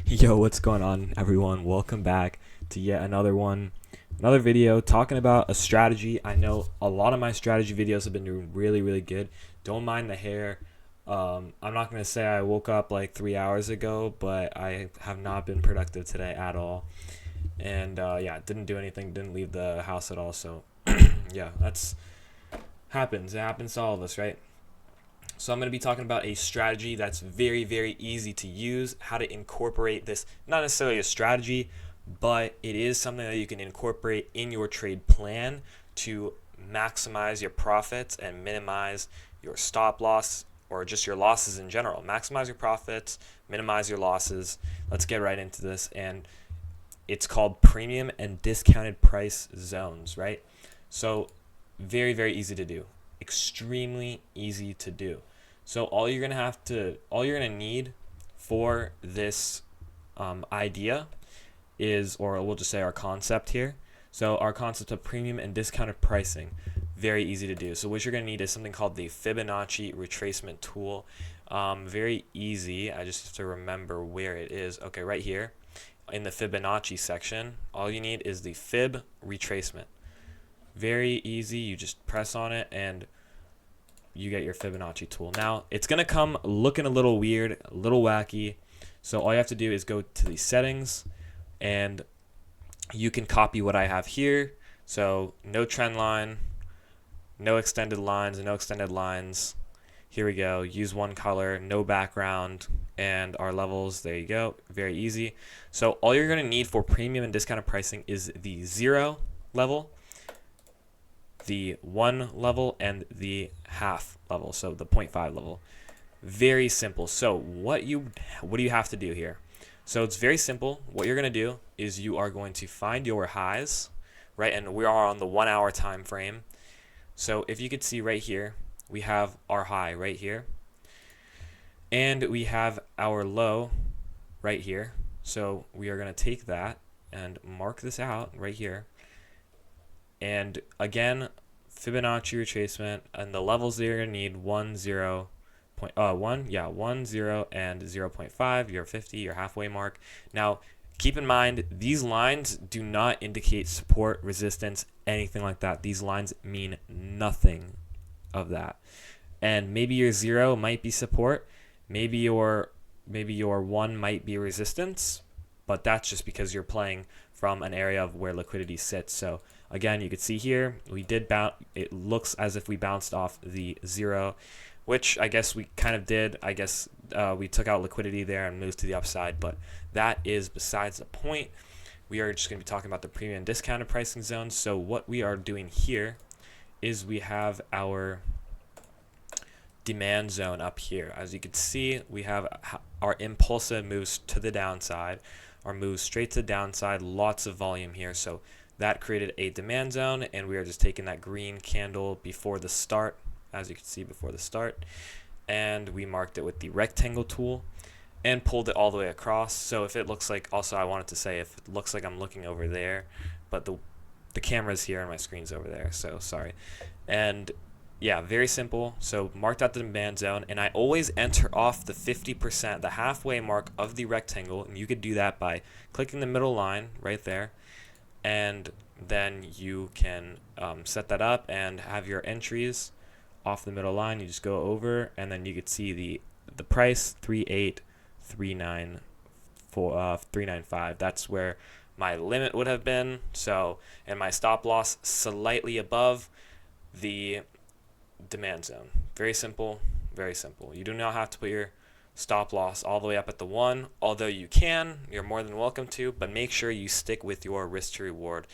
Yo, what's going on, everyone? Welcome back to yet another video talking about a strategy. I know a lot of my strategy videos have been doing really good. Don't mind the hair. I'm not gonna say I woke up like 3 hours ago, but I have not been productive today at all. And yeah, didn't do anything, didn't leave the house at all. So yeah, that's happens. It happens to all of us, right? So I'm going to be talking about a strategy that's very easy to use, how to incorporate this, not necessarily a strategy, but it is something that you can incorporate in your trade plan to maximize your profits and minimize your stop loss or just your losses in general. Maximize your profits, minimize your losses. Let's get right into this. And it's called premium and discounted price zones, right? So very easy to do, extremely easy to do. So all you're gonna need for this idea is, or we'll just say our concept here. So our concept of premium and discounted pricing, very easy to do. So what you're gonna need is something called the Fibonacci retracement tool. Very easy. I just have to remember where it is. Okay, right here in the Fibonacci section, all you need is the fib retracement. Very easy. You just press on it and you get your Fibonacci tool. Now it's gonna come looking a little weird, a little wacky. So all you have to do is go to the settings and you can copy what I have here. So no trend line, no extended lines, no extended lines. Here we go. Use one color, no background, and our levels. There you go. Very easy. So all you're gonna need for premium and discounted pricing is the 0 level, the 1 level, and the half level, so the 0.5 level. Very simple. So what do you have to do here? So it's very simple. What you're going to do is you are going to find your highs, right? And we are on the 1 hour time frame. So if you could see right here, we have our high right here, and we have our low right here. So we are going to take that and mark this out right here. And again, Fibonacci retracement, and the levels that you're going to need 1, 0, 1, 0, and 0.5, your 50, your halfway mark. Now, keep in mind, these lines do not indicate support, resistance, anything like that. These lines mean nothing of that. And maybe your 0 might be support, maybe your 1 might be resistance, but that's just because you're playing from an area of where liquidity sits. So again, you can see here, we did bounce. It looks as if we bounced off the 0, which I guess we kind of did. I guess we took out liquidity there and moved to the upside, but that is besides the point. We are just going to be talking about the premium and discounted pricing zones. So what we are doing here is we have our demand zone up here. As you can see, we have our impulsive moves to the downside, or moves straight to the downside, lots of volume here. So that created a demand zone, and we are just taking that green candle before the start, as you can see before the start, and we marked it with the rectangle tool and pulled it all the way across. So if it looks like, also I wanted to say, if it looks like I'm looking over there, but the camera's here and my screen's over there, so sorry. And yeah, very simple. So marked out the demand zone, and I always enter off the 50%, the halfway mark of the rectangle, and you could do that by clicking the middle line right there, and then you can set that up and have your entries off the middle line. You just go over, and then you could see the price 38395. That's where my limit would have been. So, and my stop loss slightly above the demand zone. Very simple, very simple. You do not have to put your stop loss all the way up at the 1, although you can. You're more than welcome to, but make sure you stick with your risk to reward,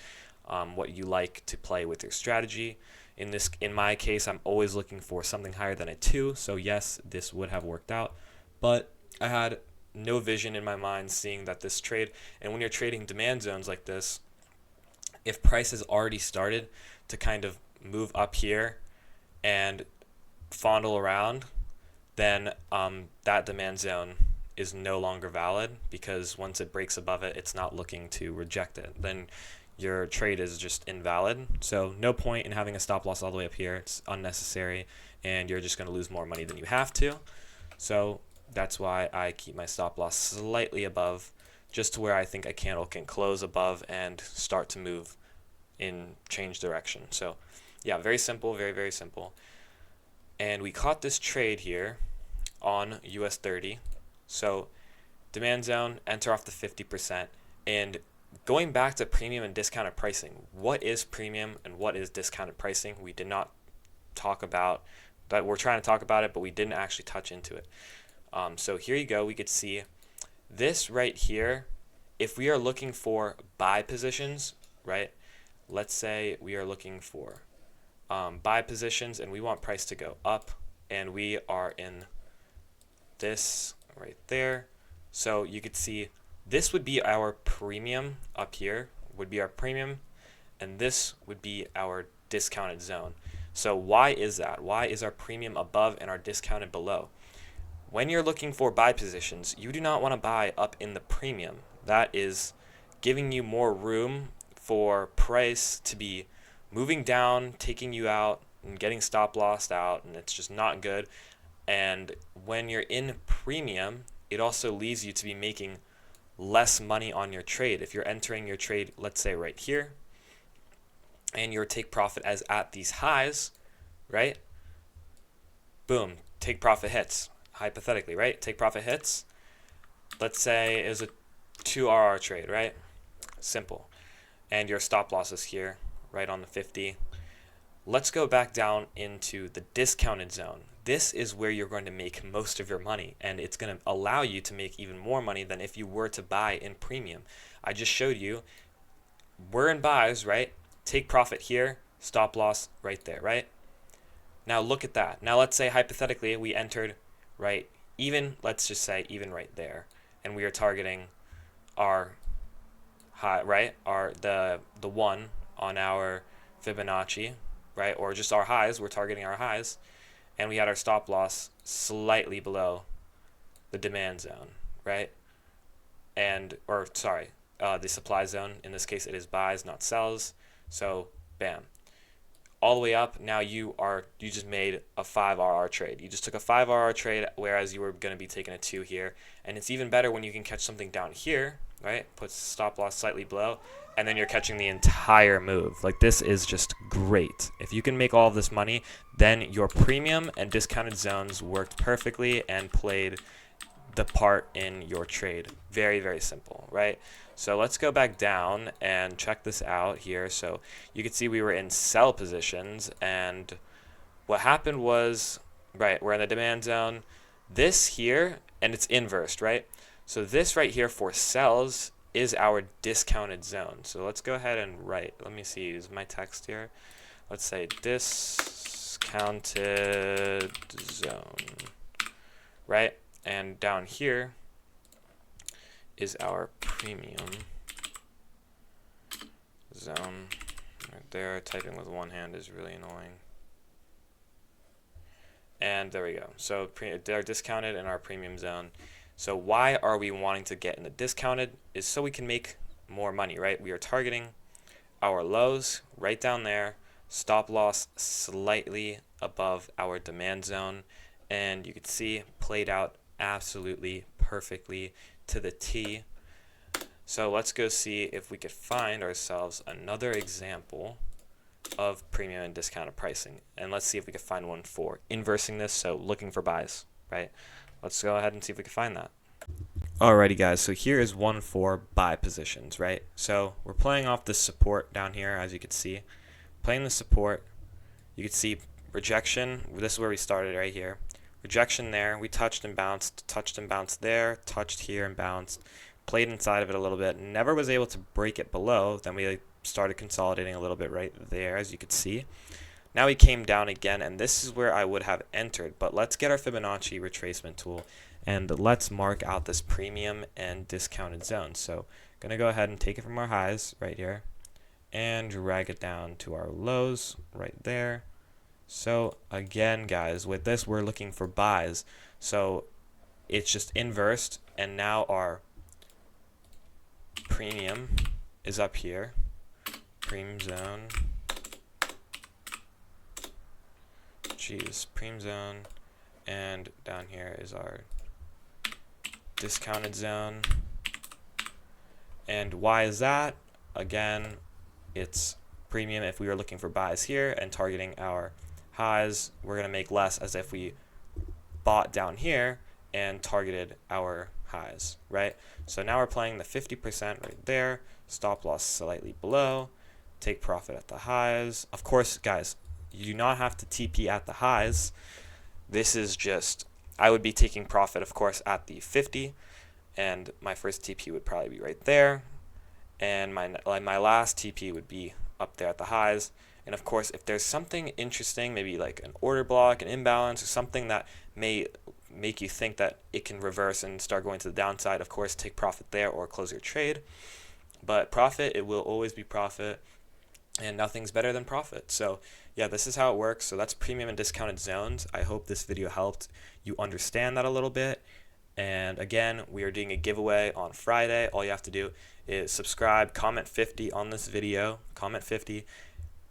what you like to play with your strategy. In my case, I'm always looking for something higher than a 2, so yes, this would have worked out, but I had no vision in my mind seeing that this trade, and when you're trading demand zones like this, if price has already started to kind of move up here and fondle around, then that demand zone is no longer valid, because once it breaks above it, it's not looking to reject it. Then your trade is just invalid. So no point in having a stop loss all the way up here. It's unnecessary, and you're just going to lose more money than you have to. So that's why I keep my stop loss slightly above just to where I think a candle can close above and start to move in change direction. So yeah, very simple, very, very simple. And we caught this trade here on US 30. So demand zone, enter off the 50%. And going back to premium and discounted pricing, what is premium and what is discounted pricing? We did not talk about that. We're trying to talk about it, but we didn't actually touch into it. So here you go. We could see this right here. If we are looking for buy positions, right? Let's say we are looking for buy positions and we want price to go up, and we are in this right there. So you could see this would be our premium up here, would be our premium, and this would be our discounted zone. So why is that? Why is our premium above and our discounted below? When you're looking for buy positions, you do not want to buy up in the premium. That is giving you more room for price to be moving down, taking you out, and getting stop lossed out, and it's just not good. And when you're in premium, it also leaves you to be making less money on your trade. If you're entering your trade, let's say right here, and your take profit as at these highs, right? Boom, take profit hits, hypothetically, right? Take profit hits. Let's say it was a 2RR trade, right? Simple. And your stop loss is here, right on the 50. Let's go back down into the discounted zone. This is where you're going to make most of your money, and it's going to allow you to make even more money than if you were to buy in premium. I just showed you we're in buys, right? Take profit here, stop loss right there, right? Now look at that. Now let's say hypothetically we entered right even, let's just say even right there, and we are targeting our high, right? Our the one on our Fibonacci, right? Or just our highs, we're targeting our highs, and we had our stop loss slightly below the demand zone, right? And, or sorry, the supply zone. In this case, it is buys, not sells. So, bam. All the way up, now you just made a 5RR trade. You just took a 5RR trade, whereas you were going to be taking a 2 here. And it's even better when you can catch something down here, right? Puts stop loss slightly below, and then you're catching the entire move. Like, this is just great. If you can make all of this money, then your premium and discounted zones worked perfectly and played the part in your trade. Very, very simple, right? So let's go back down and check this out here. So you can see we were in sell positions, and what happened was, right, we're in the demand zone. This here, and it's inversed, right? So this right here for sells is our discounted zone. So let's go ahead and write, let me see, is my text here? Let's say discounted zone, right? And down here is our premium zone. Right there, typing with one hand is really annoying. And there we go. So they're discounted in our premium zone. So why are we wanting to get in the discounted? Is so we can make more money, right? We are targeting our lows right down there, stop loss slightly above our demand zone, and you can see played out absolutely perfectly to the T. So let's go see if we could find ourselves another example of premium and discounted pricing, and let's see if we can find one for inversing this, so looking for buys, right? Let's go ahead and see if we can find that. Alrighty guys, so here is one for buy positions, right? So we're playing off this support down here, as you can see. Playing the support, you can see rejection. This is where we started right here. Rejection there, we touched and bounced there, touched here and bounced, played inside of it a little bit, never was able to break it below. Then we started consolidating a little bit right there, as you could see. Now we came down again, and this is where I would have entered, but let's get our Fibonacci retracement tool and let's mark out this premium and discounted zone. So going to go ahead and take it from our highs right here and drag it down to our lows right there. So again, guys, with this, we're looking for buys. So it's just inversed, and now our premium is up here, premium zone. Premium zone, and down here is our discounted zone. And why is that? Again, it's premium if we were looking for buys here and targeting our highs. We're going to make less as if we bought down here and targeted our highs, right? So now we're playing the 50% right there, stop loss slightly below, take profit at the highs. Of course, guys, you do not have to TP at the highs. This is just, I would be taking profit, of course, at the 50, and my first TP would probably be right there, and my last TP would be up there at the highs. And of course, if there's something interesting, maybe like an order block, an imbalance, or something that may make you think that it can reverse and start going to the downside, of course, take profit there or close your trade. But profit, it will always be profit, and nothing's better than profit. So yeah, this is how it works. So that's premium and discounted zones. I hope this video helped you understand that a little bit. And again, we are doing a giveaway on Friday. All you have to do is subscribe, comment 50 on this video, comment 50.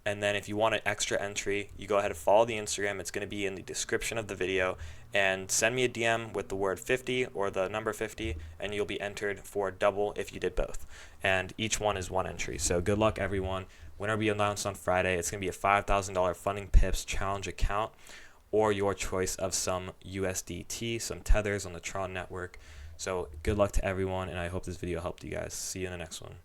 And then if you want an extra entry, you go ahead and follow the Instagram. It's going to be in the description of the video. And send me a DM with the word 50 or the number 50, and you'll be entered for double if you did both. And each one is one entry. So good luck, everyone. Winner will be announced on Friday. It's going to be a $5,000 Funding Pips challenge account, or your choice of some USDT, some tethers on the Tron network. So good luck to everyone, and I hope this video helped you guys. See you in the next one.